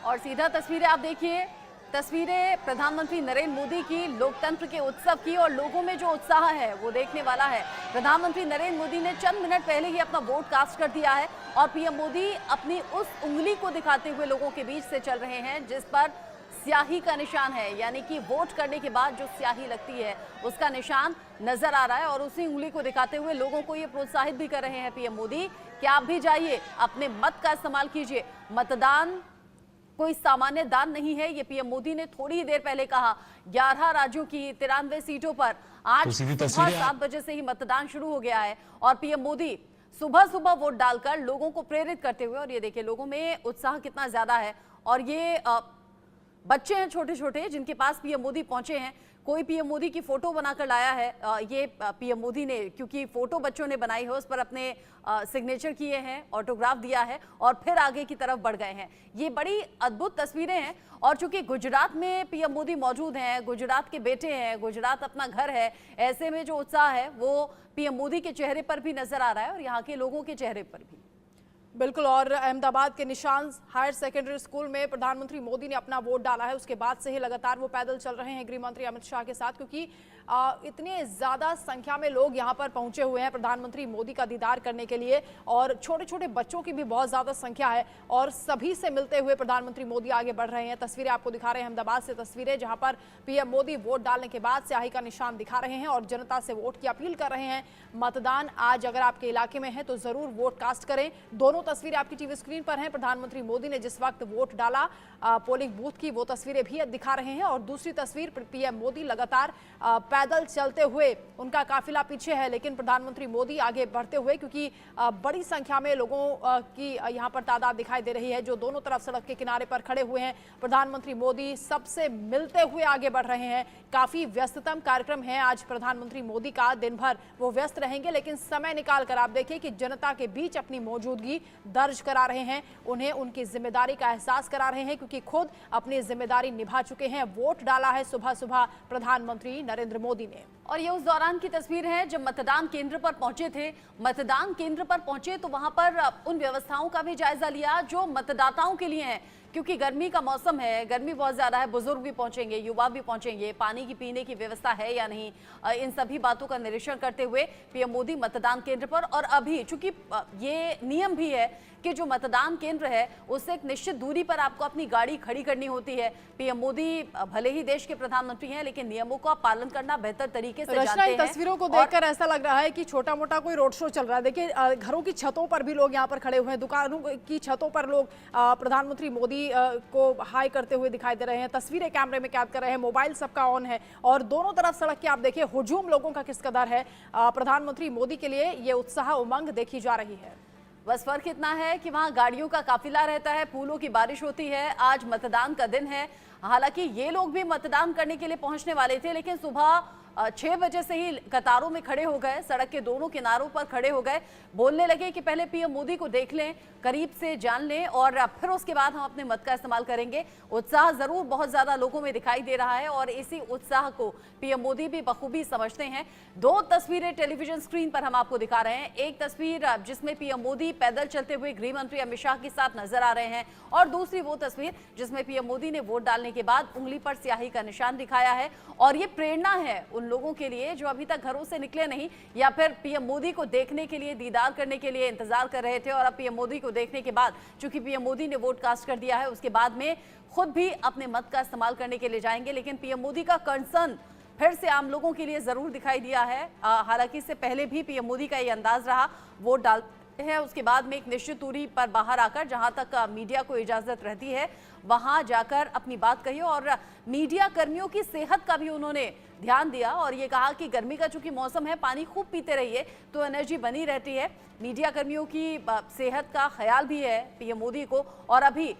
और सीधा तस्वीरें आप देखिए, तस्वीरें प्रधानमंत्री नरेंद्र मोदी की लोकतंत्र के उत्सव की, और लोगों में जो उत्साह है वो देखने वाला है। प्रधानमंत्री नरेंद्र मोदी ने चंद मिनट पहले ही अपना वोट कास्ट कर दिया है और पीएम मोदी अपनी उस उंगली को दिखाते हुए लोगों के बीच से चल रहे हैं जिस पर स्याही का निशान है, यानी कि वोट करने के बाद जो स्याही लगती है उसका निशान नजर आ रहा है। और उसी उंगली को दिखाते हुए लोगों को ये प्रोत्साहित भी कर रहे हैं पीएम मोदी कि आप भी जाइए, अपने मत का इस्तेमाल कीजिए। मतदान कोई सामान्य दान नहीं है, ये पीएम मोदी ने थोड़ी ही देर पहले कहा। 11 राज्यों की 93 सीटों पर आज सुबह 7 बजे से ही मतदान शुरू हो गया है और पीएम मोदी सुबह सुबह वोट डालकर लोगों को प्रेरित करते हुए, और ये देखिए लोगों में उत्साह कितना ज्यादा है। और ये बच्चे हैं छोटे छोटे जिनके पास पीएम मोदी पहुंचे हैं। कोई पीएम मोदी की फोटो बनाकर लाया है, ये पीएम मोदी ने, क्योंकि फोटो बच्चों ने बनाई है, उस पर अपने सिग्नेचर किए हैं, ऑटोग्राफ दिया है और फिर आगे की तरफ बढ़ गए हैं। ये बड़ी अद्भुत तस्वीरें हैं। और चूंकि गुजरात में पीएम मोदी मौजूद हैं, गुजरात के बेटे हैं, गुजरात अपना घर है, ऐसे में जो उत्साह है वो पीएम मोदी के चेहरे पर भी नजर आ रहा है और यहाँ के लोगों के चेहरे पर भी। बिल्कुल। और अहमदाबाद के निशान हायर सेकेंडरी स्कूल में प्रधानमंत्री मोदी ने अपना वोट डाला है। उसके बाद से ही लगातार वो पैदल चल रहे हैं गृह मंत्री अमित शाह के साथ, क्योंकि इतने ज़्यादा संख्या में लोग यहाँ पर पहुंचे हुए हैं प्रधानमंत्री मोदी का दीदार करने के लिए, और छोटे छोटे बच्चों की भी बहुत ज़्यादा संख्या है और सभी से मिलते हुए प्रधानमंत्री मोदी आगे बढ़ रहे हैं। तस्वीरें आपको दिखा रहे हैं अहमदाबाद से, तस्वीरें जहाँ पर पीएम मोदी वोट डालने के बाद स्याही का निशान दिखा रहे हैं और जनता से वोट की अपील कर रहे हैं। मतदान आज अगर आपके इलाके में है तो ज़रूर वोट कास्ट करें। दोनों तस्वीरें आपकी टीवी स्क्रीन पर हैं। प्रधानमंत्री मोदी ने जिस वक्त वोट डाला पोलिंग बूथ की, वो तस्वीरें भी दिखा रहे हैं। और दूसरी तस्वीर पीएम मोदी लगातार पैदल चलते हुए, उनका काफिला पीछे है लेकिन प्रधानमंत्री मोदी आगे बढ़ते हुए, क्योंकि बड़ी संख्या में लोगों की यहाँ पर तादाद दिखाई दे रही है जो दोनों तरफ सड़क के किनारे पर खड़े हुए हैं। प्रधानमंत्री मोदी सबसे मिलते हुए आगे बढ़ रहे हैं। काफी व्यस्ततम कार्यक्रम है आज प्रधानमंत्री मोदी का, दिन भर वो व्यस्त रहेंगे, लेकिन समय निकाल कर आप देखिए कि जनता के बीच अपनी मौजूदगी दर्ज करा रहे हैं, उन्हें उनकी जिम्मेदारी का एहसास करा रहे हैं, क्योंकि खुद अपनी जिम्मेदारी निभा चुके हैं। वोट डाला है सुबह सुबह प्रधानमंत्री नरेंद्र मोदी ने। और ये उस दौरान की तस्वीर है जब मतदान केंद्र पर पहुंचे थे। मतदान केंद्र पर पहुंचे तो वहां पर उन व्यवस्थाओं का भी जायजा लिया जो मतदाताओं के लिए हैं, क्योंकि गर्मी का मौसम है, गर्मी बहुत ज्यादा है, बुजुर्ग भी पहुंचेंगे, युवा भी पहुंचेंगे, पानी की पीने की व्यवस्था है या नहीं, इन सभी बातों का निरीक्षण करते हुए पीएम मोदी मतदान केंद्र पर। और अभी चूंकि ये नियम भी है कि जो मतदान केंद्र है उससे एक निश्चित दूरी पर आपको अपनी गाड़ी खड़ी करनी होती है। पीएम मोदी भले ही देश के प्रधानमंत्री हैं लेकिन नियमों का पालन करना बेहतर तरीके से जानते हैं। तस्वीरों को देखकर ऐसा लग रहा है कि छोटा मोटा कोई रोड शो चल रहा है। देखिए घरों की छतों पर भी लोग यहाँ पर खड़े हुए हैं, दुकानों की छतों पर लोग प्रधानमंत्री मोदी को हाई करते हुए दिखाई दे रहे हैं। तस्वीरें कैमरे में कैद कर रहे हैं, मोबाइल सबका ऑन है और दोनों तरफ सड़क के आप देखिए हुजूम लोगों का किस कदर है। प्रधानमंत्री मोदी के लिए ये उत्साह उमंग देखी जा रही है। बस फर्क इतना है कि वहां गाड़ियों का काफिला रहता है, फूलों की बारिश होती है। आज मतदान का दिन है, हालांकि ये लोग भी मतदान करने के लिए पहुंचने वाले थे लेकिन सुबह 6 बजे से ही कतारों में खड़े हो गए, सड़क के दोनों किनारों पर खड़े हो गए, बोलने लगे कि पहले पीएम मोदी को देख लें, करीब से जान लें और फिर उसके बाद हम अपने मत का इस्तेमाल करेंगे। उत्साह जरूर बहुत ज्यादा लोगों में दिखाई दे रहा है और इसी उत्साह को पीएम मोदी भी बखूबी समझते हैं। 2 तस्वीरें टेलीविजन स्क्रीन पर हम आपको दिखा रहे हैं। एक तस्वीर जिसमें पीएम मोदी पैदल चलते हुए गृह मंत्री अमित शाह के साथ नजर आ रहे हैं और दूसरी वो तस्वीर जिसमें पीएम मोदी ने वोट डालने के बाद उंगली पर स्याही का निशान दिखाया है। और ये प्रेरणा है उन लोगों के लिए जो अभी तक घरों से निकले नहीं या फिर पीएम मोदी को देखने के लिए, दीदार करने के लिए इंतजार कर रहे थे और अब पीएम मोदी को देखने के बाद, चूंकि पीएम मोदी ने वोट कास्ट कर दिया है, उसके बाद में खुद भी अपने मत का इस्तेमाल करने के लिए जाएंगे। लेकिन पीएम मोदी का कंसर्न फिर से आम लोगों के लिए जरूर दिखाई दिया है। हालांकि इससे पहले भी पीएम मोदी का ये अंदाज रहा, वोट डालते हैं उसके बाद में एक निश्चित दूरी पर बाहर आकर जहां तक मीडिया को इजाजत रहती है वहां जाकर अपनी बात कही और मीडिया कर्मियों की सेहत का भी उन्होंने ध्यान दिया और ये कहा कि गर्मी का चूंकि मौसम है, पानी खूब पीते रहिए तो एनर्जी बनी रहती है। मीडिया कर्मियों की सेहत का ख्याल भी है पीएम मोदी को। और अभी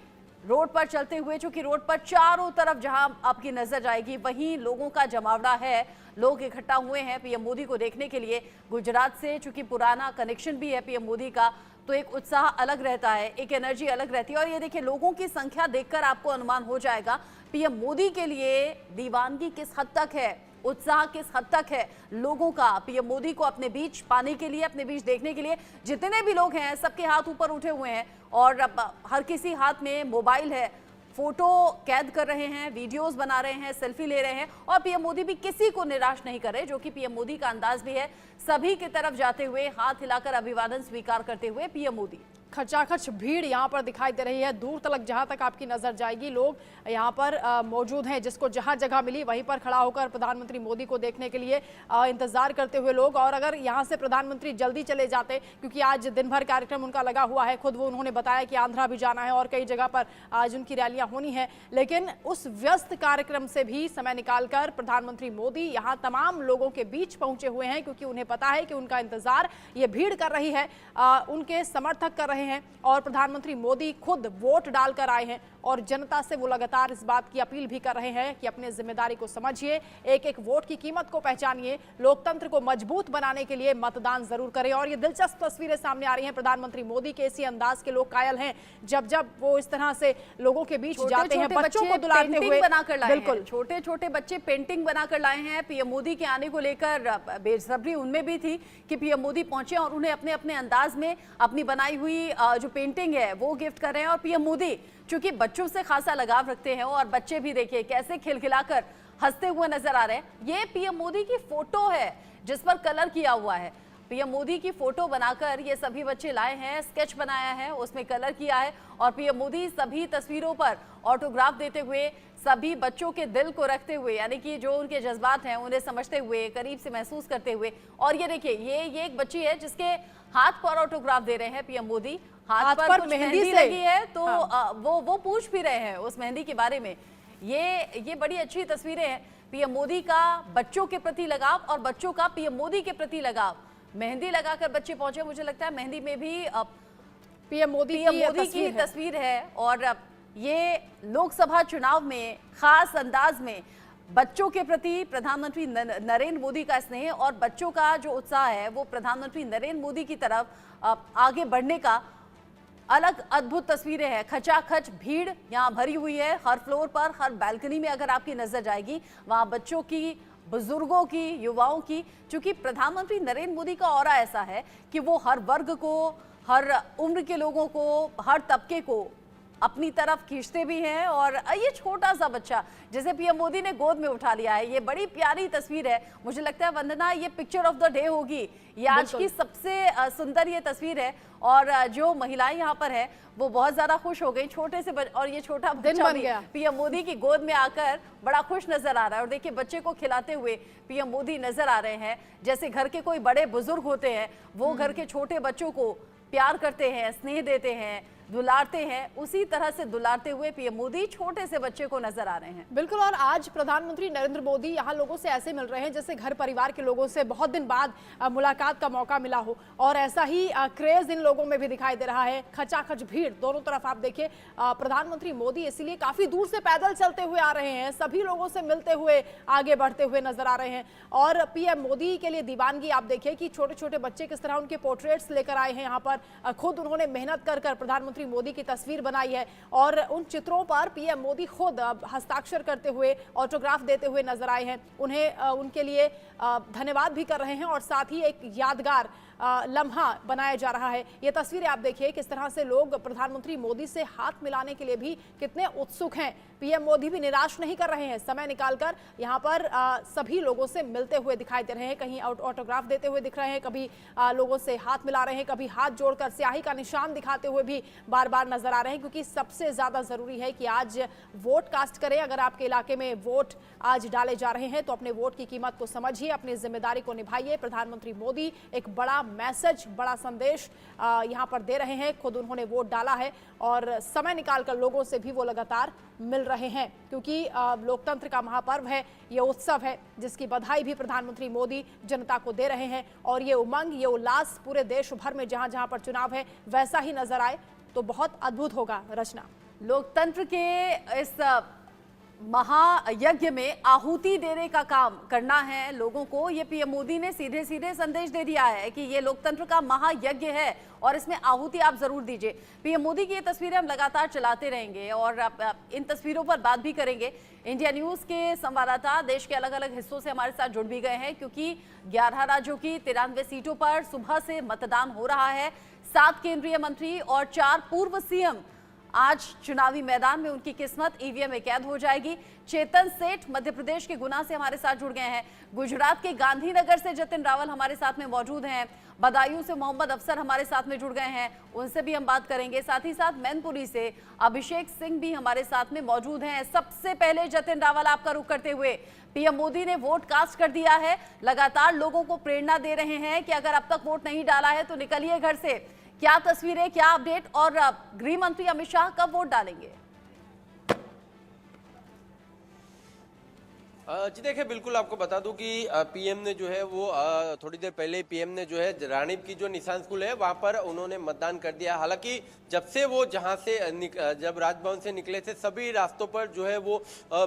रोड पर चलते हुए, चूंकि रोड पर चारों तरफ जहां आपकी नजर जाएगी वहीं लोगों का जमावड़ा है, लोग इकट्ठा हुए हैं पीएम मोदी को देखने के लिए। गुजरात से चूंकि पुराना कनेक्शन भी है पीएम मोदी का, तो एक उत्साह अलग रहता है, एक एनर्जी अलग रहती है। और ये देखिए लोगों की संख्या देखकर आपको अनुमान हो जाएगा पीएम मोदी के लिए दीवानगी किस हद तक है, उत्साह किस हद तक है लोगों का पीएम मोदी को अपने बीच पाने के लिए, अपने बीच देखने के लिए। जितने भी लोग हैं सबके हाथ ऊपर उठे हुए हैं और अब हर किसी हाथ में मोबाइल है, फोटो कैद कर रहे हैं, वीडियोस बना रहे हैं, सेल्फी ले रहे हैं और पीएम मोदी भी किसी को निराश नहीं कर रहे, जो कि पीएम मोदी का अंदाज भी है। सभी की तरफ जाते हुए, हाथ हिलाकर अभिवादन स्वीकार करते हुए पीएम मोदी। खचाखच भीड़ यहाँ पर दिखाई दे रही है, दूर तक जहाँ तक आपकी नजर जाएगी लोग यहाँ पर मौजूद हैं, जिसको जहाँ जगह मिली वहीं पर खड़ा होकर प्रधानमंत्री मोदी को देखने के लिए इंतजार करते हुए लोग। और अगर यहाँ से प्रधानमंत्री जल्दी चले जाते, क्योंकि आज दिन भर कार्यक्रम उनका लगा हुआ है, खुद वो उन्होंने बताया कि आंध्रा भी जाना है और कई जगह पर आज उनकी रैलियां होनी है, लेकिन उस व्यस्त कार्यक्रम से भी समय निकालकर प्रधानमंत्री मोदी यहाँ तमाम लोगों के बीच पहुंचे हुए हैं, क्योंकि उन्हें पता है कि उनका इंतजार ये भीड़ कर रही है, उनके समर्थक कर रहे हैं और प्रधानमंत्री मोदी खुद वोट डालकर आए हैं और जनता से वो लगातार इस बात की अपील भी कर रहे हैं कि अपने जिम्मेदारी को समझिए, एक एक वोट की कीमत को पहचानिए, लोकतंत्र को मजबूत बनाने के लिए मतदान जरूर करें। और ये दिलचस्प तस्वीरें सामने आ रही हैं प्रधानमंत्री मोदी के इसी अंदाज के लोग कायल हैं जब जब वो इस तरह से लोगों के बीच जाते हैं, बच्चों को दुलारते हुए। बिल्कुल, छोटे छोटे बच्चे पेंटिंग बनाकर लाए हैं। पीएम मोदी के आने को लेकर बेसब्री उनमें भी थी कि पीएम मोदी पहुंचे और उन्हें अपने अपने अंदाज में अपनी बनाई हुई जो पेंटिंग है वो गिफ्ट कर रहे हैं। और पीएम मोदी चूंकि बच्चों से खासा लगाव रखते हैं और बच्चे भी देखिए कैसे खिलखिलाकर हंसते हुए नजर आ रहे हैं। ये पीएम मोदी की फोटो है जिस पर कलर किया हुआ है। पीएम मोदी की फोटो बनाकर ये सभी बच्चे लाए हैं, स्केच बनाया है, उसमें कलर किया है और पीएम मोदी सभी तस्वीरों पर ऑटोग्राफ देते हुए, सभी बच्चों के दिल को रखते हुए, यानी कि जो उनके जज्बात हैं उन्हें समझते हुए, करीब से महसूस करते हुए। और ये देखिए ये एक बच्ची है जिसके हाथ पर ऑटोग्राफ दे रहे हैं पीएम मोदी। हाथ पर मेहंदी लगी है तो हाँ। वो पूछ भी रहे हैं उस मेहंदी के बारे में। ये बड़ी अच्छी तस्वीरें हैं, पीएम मोदी का बच्चों के प्रति लगाव और बच्चों का पीएम मोदी के प्रति लगाव। मेहंदी लगाकर बच्चे पहुंचे, मुझे लगता है मेहंदी में भी पीएम मोदी की तस्वीर है। और ये लोकसभा चुनाव में खास अंदाज में बच्चों के प्रति प्रधानमंत्री नरेंद्र मोदी का स्नेह और बच्चों का जो उत्साह है वो प्रधानमंत्री नरेंद्र मोदी की तरफ आगे बढ़ने का अलग अद्भुत तस्वीरें हैं। खचाखच भीड़ यहाँ भरी हुई है, हर फ्लोर पर, हर बालकनी में अगर आपकी नजर जाएगी वहाँ बच्चों की, बुजुर्गों की, युवाओं की। चूंकि प्रधानमंत्री नरेंद्र मोदी का ऑरा ऐसा है कि वो हर वर्ग को, हर उम्र के लोगों को, हर तबके को अपनी तरफ खींचते भी हैं। और ये छोटा सा बच्चा जिसे पीएम मोदी ने गोद में उठा लिया है, ये बड़ी प्यारी तस्वीर है। मुझे लगता है वंदना ये पिक्चर ऑफ द डे होगी, ये आज की सबसे सुंदर ये तस्वीर है। और जो महिलाएं यहाँ पर है वो बहुत ज्यादा खुश हो गई, छोटे से और ये छोटा बच्चा भी पीएम मोदी की गोद में आकर बड़ा खुश नजर आ रहा है। और देखिए बच्चे को खिलाते हुए पीएम मोदी नजर आ रहे हैं, जैसे घर के कोई बड़े बुजुर्ग होते हैं वो घर के छोटे बच्चों को प्यार करते हैं, स्नेह देते हैं, दुलारते हैं, उसी तरह से दुलारते हुए पीएम मोदी छोटे से बच्चे को नजर आ रहे हैं। बिल्कुल, और आज प्रधानमंत्री नरेंद्र मोदी यहाँ लोगों से ऐसे मिल रहे हैं जैसे घर परिवार के लोगों से बहुत दिन बाद मुलाकात का मौका मिला हो। और ऐसा ही क्रेज इन लोगों में भी दिखाई दे रहा है, खचाखच भीड़ दोनों तरफ। आप देखिए प्रधानमंत्री मोदी इसीलिए काफी दूर से पैदल चलते हुए आ रहे हैं, सभी लोगों से मिलते हुए आगे बढ़ते हुए नजर आ रहे हैं। और पीएम मोदी के लिए दीवानगी आप देखिए कि छोटे छोटे बच्चे किस तरह उनके पोर्ट्रेट्स लेकर आए हैं यहाँ पर, खुद उन्होंने मेहनत कर प्रधानमंत्री मोदी की तस्वीर बनाई है और उन चित्रों पर पीएम मोदी खुद हस्ताक्षर करते हुए, ऑटोग्राफ देते हुए नजर आए हैं। उन्हें उनके लिए धन्यवाद भी कर रहे हैं और साथ ही एक यादगार लम्हा बनाया जा रहा है। ये तस्वीरें आप देखिए किस तरह से लोग प्रधानमंत्री मोदी से हाथ मिलाने के लिए भी कितने उत्सुक हैं। पीएम मोदी भी निराश नहीं कर रहे हैं, समय निकालकर यहाँ पर सभी लोगों से मिलते हुए दिखाई दे रहे हैं, कहीं ऑटोग्राफ देते हुए दिख रहे हैं, कभी लोगों से हाथ मिला रहे हैं, कभी हाथ जोड़कर स्याही का निशान दिखाते हुए भी बार बार नजर आ रहे हैं। क्योंकि सबसे ज्यादा जरूरी है कि आज वोट कास्ट करें। अगर आपके इलाके में वोट आज डाले जा रहे हैं तो अपने वोट की कीमत को समझिए, अपनी जिम्मेदारी को निभाइए। प्रधानमंत्री मोदी एक बड़ा मैसेज, बड़ा संदेश यहाँ पर दे रहे हैं, खुद उन्होंने वोट डाला है और समय निकालकर लोगों से भी वो लगातार मिल रहे हैं। क्योंकि लोकतंत्र का महापर्व है, ये उत्सव है जिसकी बधाई भी प्रधानमंत्री मोदी जनता को दे रहे हैं। और ये उमंग, ये उल्लास पूरे देश भर में जहां जहां पर चुनाव है वैसा ही नजर आए तो बहुत अद्भुत होगा। रचना, लोकतंत्र के इस महायज्ञ में आहुति देने का काम करना है लोगों को, ये पीएम मोदी ने सीधे सीधे संदेश दे दिया है कि ये लोकतंत्र का महायज्ञ है और इसमें आहुति आप जरूर दीजिए। पीएम मोदी की ये तस्वीरें हम लगातार चलाते रहेंगे और इन तस्वीरों पर बात भी करेंगे। इंडिया न्यूज के संवाददाता देश के अलग अलग हिस्सों से हमारे साथ जुड़ भी गए हैं, क्योंकि 11 राज्यों की 93 सीटों पर सुबह से मतदान हो रहा है। 7 केंद्रीय मंत्री और 4 पूर्व सीएम आज चुनावी मैदान में उनकी किस्मत ईवीएम में कैद हो जाएगी। चेतन सेठ मध्य प्रदेश के गुना से हमारे साथ जुड़ गए हैं। गुजरात के गांधीनगर से जतिन रावल हमारे साथ में मौजूद हैं। बदायूं से मोहम्मद अफसर हमारे साथ में जुड़ गए हैं, उनसे भी हम बात करेंगे। साथ ही साथ मैनपुरी से अभिषेक सिंह भी हमारे साथ में मौजूद हैं। सबसे पहले जतिन रावल, आपका रुख करते हुए, पीएम मोदी ने वोट कास्ट कर दिया है, लगातार लोगों को प्रेरणा दे रहे हैं कि अगर अब तक वोट नहीं डाला है तो निकलिए घर से। क्या तस्वीरें, क्या अपडेट, और गृह मंत्री अमित शाह कब वोट डालेंगे? जी देखिए, बिल्कुल आपको बता दूं कि पीएम ने जो है वो थोड़ी देर पहले पीएम ने जो है रानीप की जो निशान स्कूल है वहां पर उन्होंने मतदान कर दिया। हालांकि जब से वो जहां से जब राजभवन से निकले थे, सभी रास्तों पर जो है वो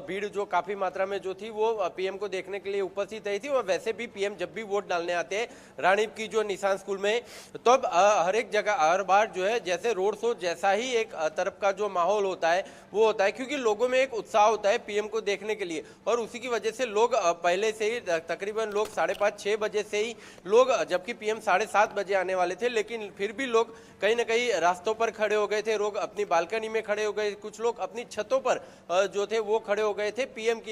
भीड़ जो काफी मात्रा में जो थी वो पीएम को देखने के लिए उपस्थित रही थी। और वैसे भी पीएम जब भी वोट डालने आते हैं रानीप की जो निशान स्कूल में, तो अब हर एक जगह हर बार जो है जैसे रोड शो जैसा ही एक तरफ का जो माहौल होता है वो होता है, क्योंकि लोगों में एक उत्साह होता है पीएम को देखने के लिए। और उसी की वजह से लोग पहले से ही तकरीबन लोग 5:30-6 बजे से ही लोग, जबकि पीएम 7:30 बजे आने वाले थे, लेकिन फिर भी लोग कहीं ना कहीं रास्तों पर खड़े हो गए थे। लोग अपनी बालकनी में खड़े हो गए, कुछ लोग अपनी छतों पर जो थे वो खड़े हो गए थे पीएम की एक